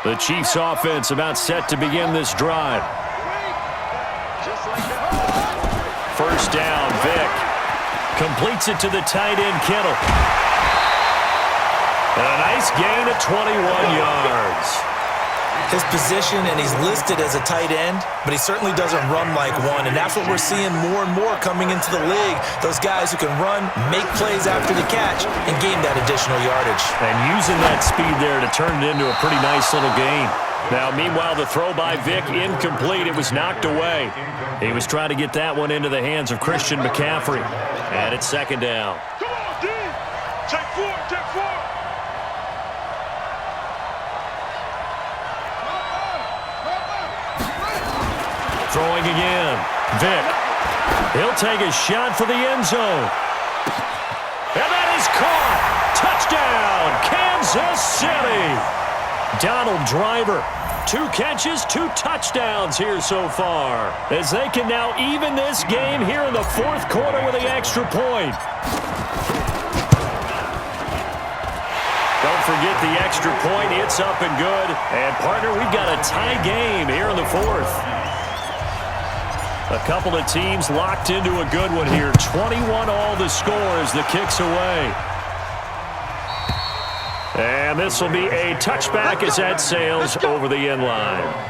The Chiefs offense about set to begin this drive. First down, Vick. Completes it to the tight end, Kittle. And a nice gain of 21 yards. His position, and he's listed as a tight end, but he certainly doesn't run like one, and that's what we're seeing more and more coming into the league. Those guys who can run, make plays after the catch, and gain that additional yardage. And using that speed there to turn it into a pretty nice little gain. Now, meanwhile, the throw by Vick incomplete. It was knocked away. He was trying to get that one into the hands of Christian McCaffrey. And it's second down. Come on, D. Take four, take four. Throwing again. Vick. He'll take a shot for the end zone. And that is caught. Touchdown, Kansas City. Donald Driver. 2 catches, 2 touchdowns here so far, as they can now even this game here in the fourth quarter with the extra point. Don't forget the extra point. It's up and good. And, partner, we've got a tie game here in the fourth. A couple of teams locked into a good one here. 21 all the score as the kick's away. And this will be a touchback as that sails over the end line.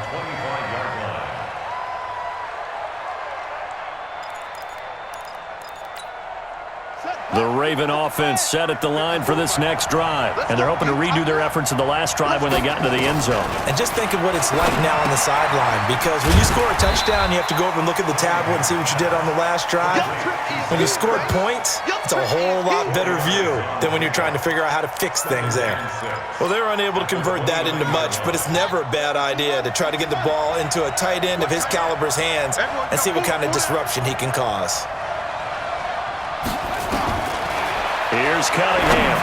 The Raven offense set at the line for this next drive. And they're hoping to redo their efforts in the last drive when they got into the end zone. And just think of what it's like now on the sideline, because when you score a touchdown, you have to go over and look at the tablet and see what you did on the last drive. When you scored points, it's a whole lot better view than when you're trying to figure out how to fix things there. Well, they were unable to convert that into much, but it's never a bad idea to try to get the ball into a tight end of his caliber's hands and see what kind of disruption he can cause. Here's Cunningham.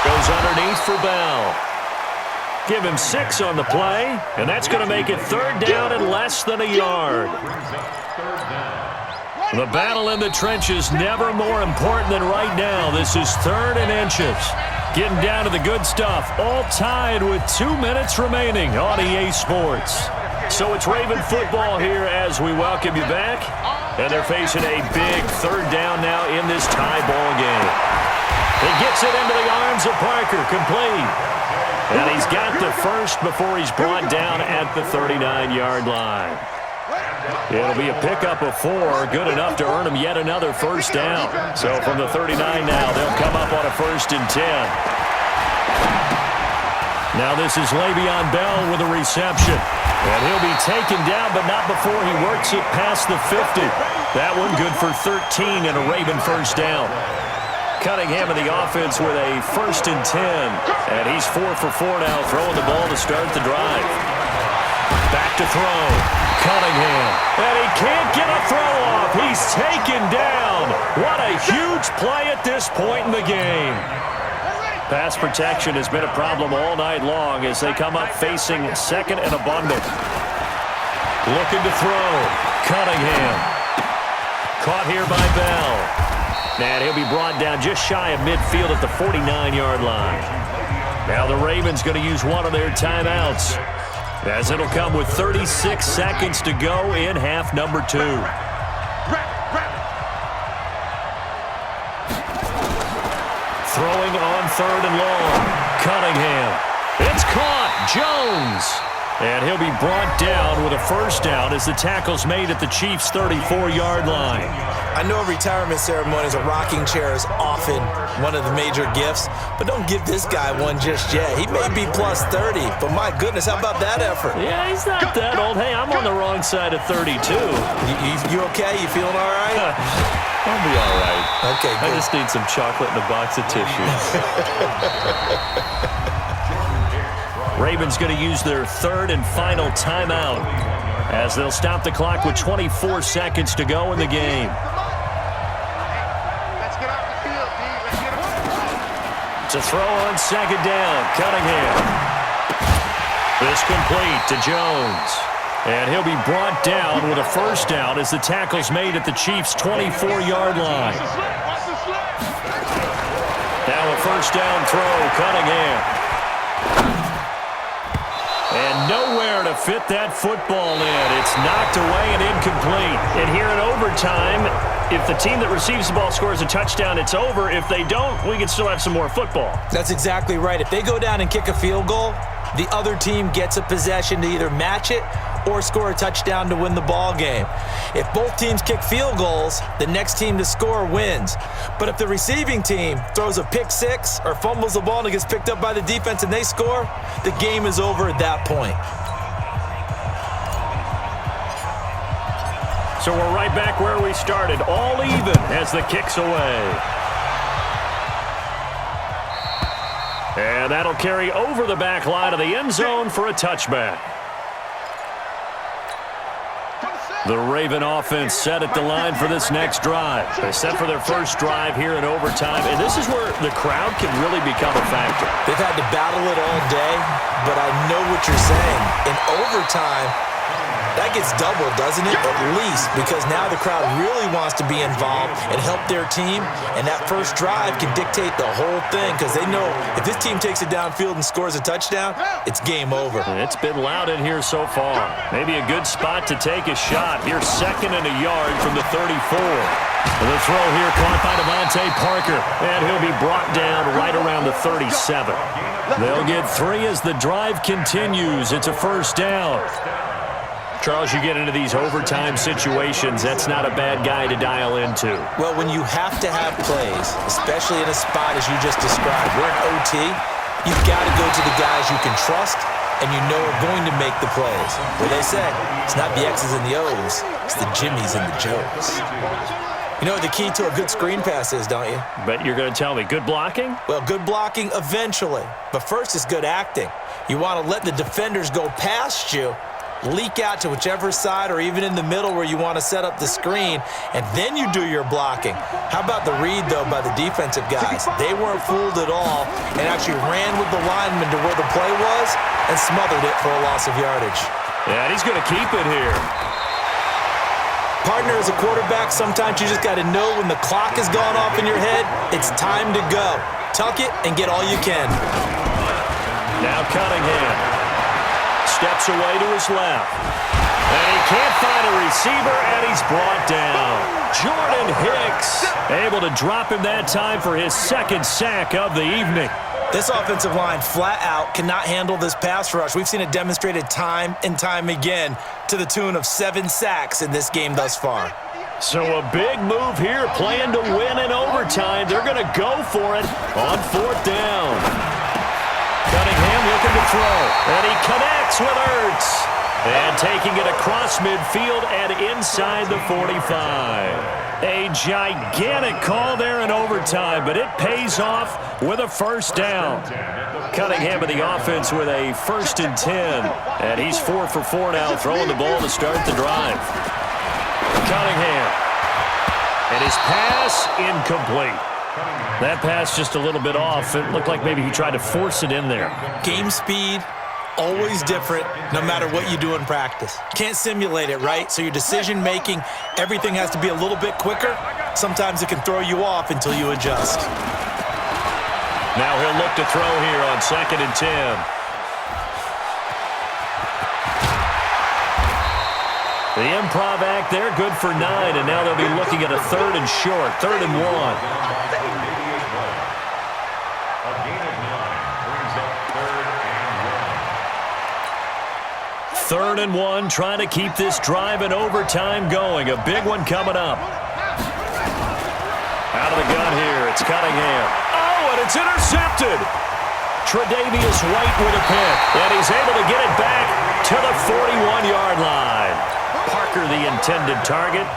Goes underneath for Bell. Give him 6 on the play, and that's going to make it third down and less than a yard. The battle in the trenches never more important than right now. This is 3rd and inches. Getting down to the good stuff. All tied with 2 minutes remaining on EA Sports. So it's Raven football here as we welcome you back. And they're facing a big third down now in this tie ball game. He gets it into the arms of Parker, complete. And he's got the first before he's brought down at the 39-yard line. It'll be a pickup of 4, good enough to earn him yet another first down. So from the 39 now, they'll come up on a 1st and 10. Now this is Le'Veon Bell with a reception. And he'll be taken down, but not before he works it past the 50. That one good for 13 and a Raven first down. Cunningham in the offense with a 1st and 10. And he's 4 for 4 now, throwing the ball to start the drive. Back to throw. Cunningham. And he can't get a throw off. He's taken down. What a huge play at this point in the game. Pass protection has been a problem all night long as they come up facing 2nd and a bundle. Looking to throw. Cunningham. Caught here by Bell. And he'll be brought down just shy of midfield at the 49-yard line. Now the Ravens going to use one of their timeouts, as it'll come with 36 seconds to go in half number 2. Throwing on 3rd and long. Cunningham. It's caught. Jones. And he'll be brought down with a first down as the tackle's made at the Chiefs' 34-yard line. I know retirement ceremonies, a rocking chair is often one of the major gifts, but don't give this guy one just yet. He may be plus 30, but my goodness, how about that effort? Yeah, he's not that old. Hey, I'm on the wrong side of 32. You okay? You feeling all right? I'll be all right. Okay, good. I just need some chocolate and a box of tissues. Ravens going to use their 3rd and final timeout as they'll stop the clock with 24 seconds to go in the game. To throw on 2nd down, Cunningham. This complete to Jones. And he'll be brought down with a first down as the tackle's made at the Chiefs' 24-yard line. Now a first down throw, Cunningham. And nowhere to fit that football in. It's knocked away and incomplete. And here in overtime, if the team that receives the ball scores a touchdown, it's over. If they don't, we can still have some more football. That's exactly right. If they go down and kick a field goal, the other team gets a possession to either match it or score a touchdown to win the ball game. If both teams kick field goals, the next team to score wins. But if the receiving team throws a pick six or fumbles the ball and it gets picked up by the defense and they score, the game is over at that point. So we're right back where we started, all even as the kick's away. And that'll carry over the back line of the end zone for a touchback. The Raven offense set at the line for this next drive. They set for their first drive here in overtime, and this is where the crowd can really become a factor. They've had to battle it all day, but I know what you're saying. In overtime, that gets doubled, doesn't it? At least, because now the crowd really wants to be involved and help their team, and that first drive can dictate the whole thing because they know if this team takes it downfield and scores a touchdown, it's game over. It's been loud in here so far. Maybe a good spot to take a shot. Here's 2nd and a yard from the 34. The throw here caught by Devontae Parker, and he'll be brought down right around the 37. They'll get 3 as the drive continues. It's a first down. Charles, you get into these overtime situations, that's not a bad guy to dial into. Well, when you have to have plays, especially in a spot as you just described, we're in OT, you've got to go to the guys you can trust and you know are going to make the plays. Where they say, it's not the X's and the O's, it's the Jimmys and the Joes. You know what the key to a good screen pass is, don't you? Bet you're going to tell me. Good blocking? Well, good blocking eventually. But first is good acting. You want to let the defenders go past you, leak out to whichever side or even in the middle where you want to set up the screen, and then you do your blocking. How about the read, though, by the defensive guys? They weren't fooled at all and actually ran with the lineman to where the play was and smothered it for a loss of yardage. Yeah, and he's going to keep it here. Partner, as a quarterback, sometimes you just got to know when the clock has gone off in your head, it's time to go. Tuck it and get all you can. Now Cunningham steps away to his left. And he can't find a receiver, and he's brought down. Jordan Hicks able to drop him that time for his 2nd sack of the evening. This offensive line flat out cannot handle this pass rush. We've seen it demonstrated time and time again to the tune of 7 sacks in this game thus far. So a big move here, playing to win in overtime. They're going to go for it on 4th down. Cunningham looking to throw, and he connects with Ertz. And taking it across midfield and inside the 45. A gigantic call there in overtime, but it pays off with a first down. Cunningham of the offense with a 1st and 10. And he's 4 for 4 now, throwing the ball to start the drive. Cunningham. And his pass incomplete. That pass just a little bit off. It looked like maybe he tried to force it in there. Game speed, always different, no matter what you do in practice. Can't simulate it, right? So your decision-making, everything has to be a little bit quicker. Sometimes it can throw you off until you adjust. Now he'll look to throw here on 2nd and 10. The improv act there, good for 9, and now they'll be looking at a 3rd and short, 3rd and 1. 3rd and 1, trying to keep this drive in overtime going. A big one coming up. Out of the gun here, it's Cunningham. Oh, and it's intercepted. Tre'Davious White with a pick, and he's able to get it back to the 41-yard line. Parker, the intended target.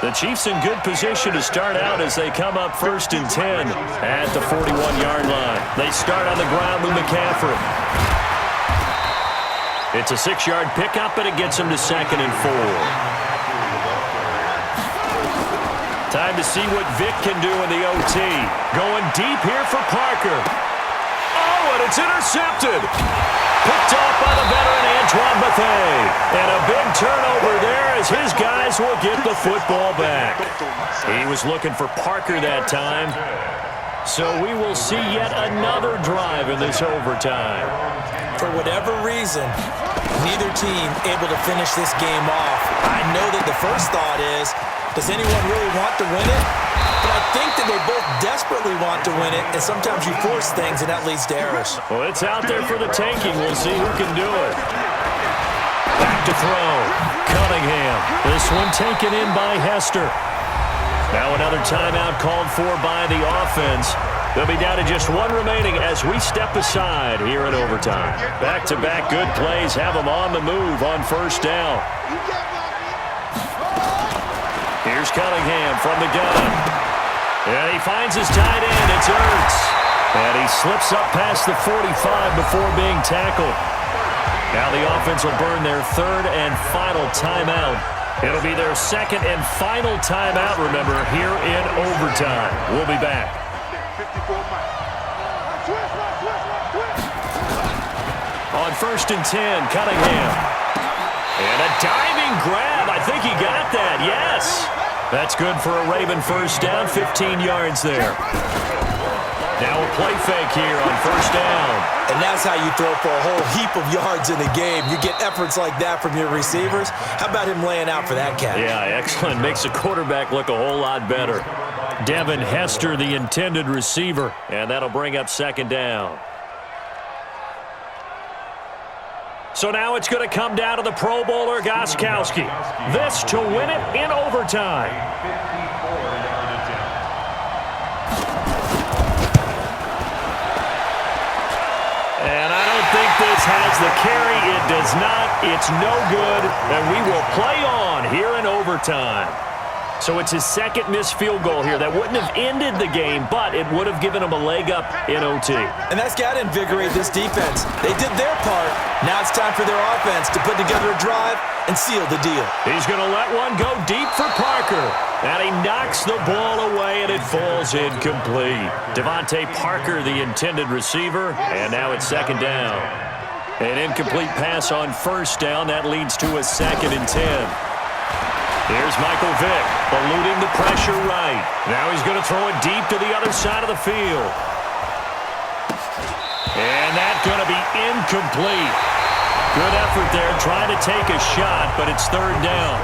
The Chiefs in good position to start out as they come up 1st and 10 at the 41-yard line. They start on the ground with McCaffrey. It's a 6-yard pickup, and it gets him to 2nd and 4. Time to see what Vic can do in the OT. Going deep here for Parker. Oh, and it's intercepted. Picked off by the veteran Antoine Bethea. And a big turnover there as his guys will get the football back. He was looking for Parker that time. So we will see yet another drive in this overtime. For whatever reason, neither team able to finish this game off. I know that the first thought is, does anyone really want to win it? But I think that they both desperately want to win it, and sometimes you force things, and that leads to errors. Well, it's out there for the taking. We'll see who can do it. Back to throw. Cunningham. This one taken in by Hester. Now another timeout called for by the offense. They'll be down to just one remaining as we step aside here in overtime. Back-to-back good plays have them on the move on first down. Here's Cunningham from the gun. And he finds his tight end. It's Ertz. And he slips up past the 45 before being tackled. Now the offense will burn their third and final timeout. It'll be their second and final timeout, remember, here in overtime. We'll be back. On 1st and 10, Cunningham. And a diving grab. I think he got that, yes. That's good for a Raven first down, 15 yards there. Now a play fake here on first down. And that's how you throw for a whole heap of yards in a game. You get efforts like that from your receivers. How about him laying out for that catch? Yeah, excellent. Makes the quarterback look a whole lot better. Devin Hester, the intended receiver, and that'll bring up second down. So now it's going to come down to the Pro Bowler, Gostkowski. This to win it in overtime. And I don't think this has the carry. It does not. It's no good. And we will play on here in overtime. So it's his second missed field goal here. That wouldn't have ended the game, but it would have given him a leg up in OT. And that's got to invigorate this defense. They did their part. Now it's time for their offense to put together a drive and seal the deal. He's going to let one go deep for Parker. And he knocks the ball away, and it falls incomplete. Devontae Parker, the intended receiver, and now it's second down. An incomplete pass on first down. That leads to a 2nd and 10. Here's Michael Vick, eluding the pressure right. Now he's going to throw it deep to the other side of the field. And that's going to be incomplete. Good effort there, trying to take a shot, but it's third down.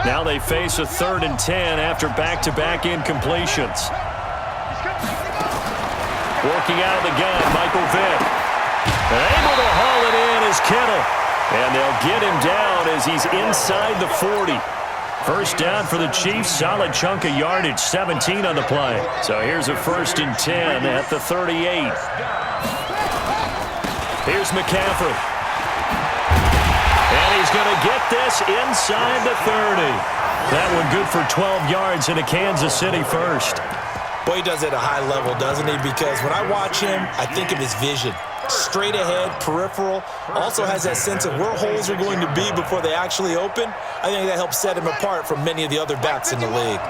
Now they face a 3rd and 10 after back-to-back incompletions. Working out of the gun, Michael Vick. Able to haul it in is Kittle. And they'll get him down as he's inside the 40. First down for the Chiefs, solid chunk of yardage, 17 on the play. So here's a 1st and 10 at the 38. Here's McCaffrey. And he's going to get this inside the 30. That one good for 12 yards in a Kansas City first. Boy, he does it at a high level, doesn't he? Because when I watch him, I think of his vision. Straight ahead, peripheral. Also has that sense of where holes are going to be before they actually open. I think that helps set him apart from many of the other backs in the league.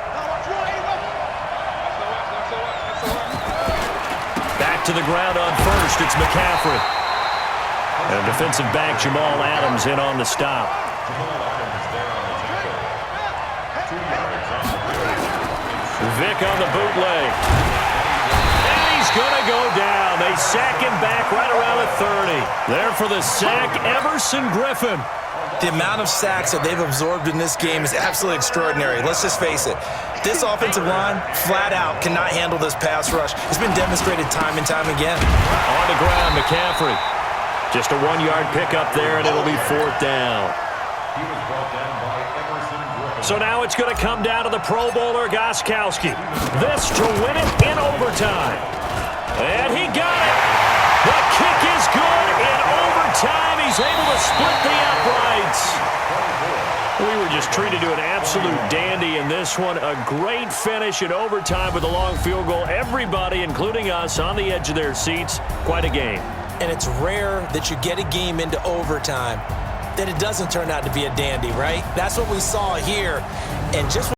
Back to the ground on first. It's McCaffrey. And defensive back Jamal Adams in on the stop. Vick on the bootleg. And he's going to go down. They sack him back right around the 30. There for the sack, Everson Griffin. The amount of sacks that they've absorbed in this game is absolutely extraordinary. Let's just face it. This offensive line, flat out, cannot handle this pass rush. It's been demonstrated time and time again. On the ground, McCaffrey. Just a 1-yard pickup there, and it'll be 4th down. So now it's going to come down to the Pro Bowler, Gostkowski. This to win it in overtime. And he got it. The kick is good in overtime. He's able to split the uprights. We were just treated to an absolute dandy in this one. A great finish in overtime with a long field goal. Everybody, including us, on the edge of their seats. Quite a game. And it's rare that you get a game into overtime that it doesn't turn out to be a dandy, right? That's what we saw here. And just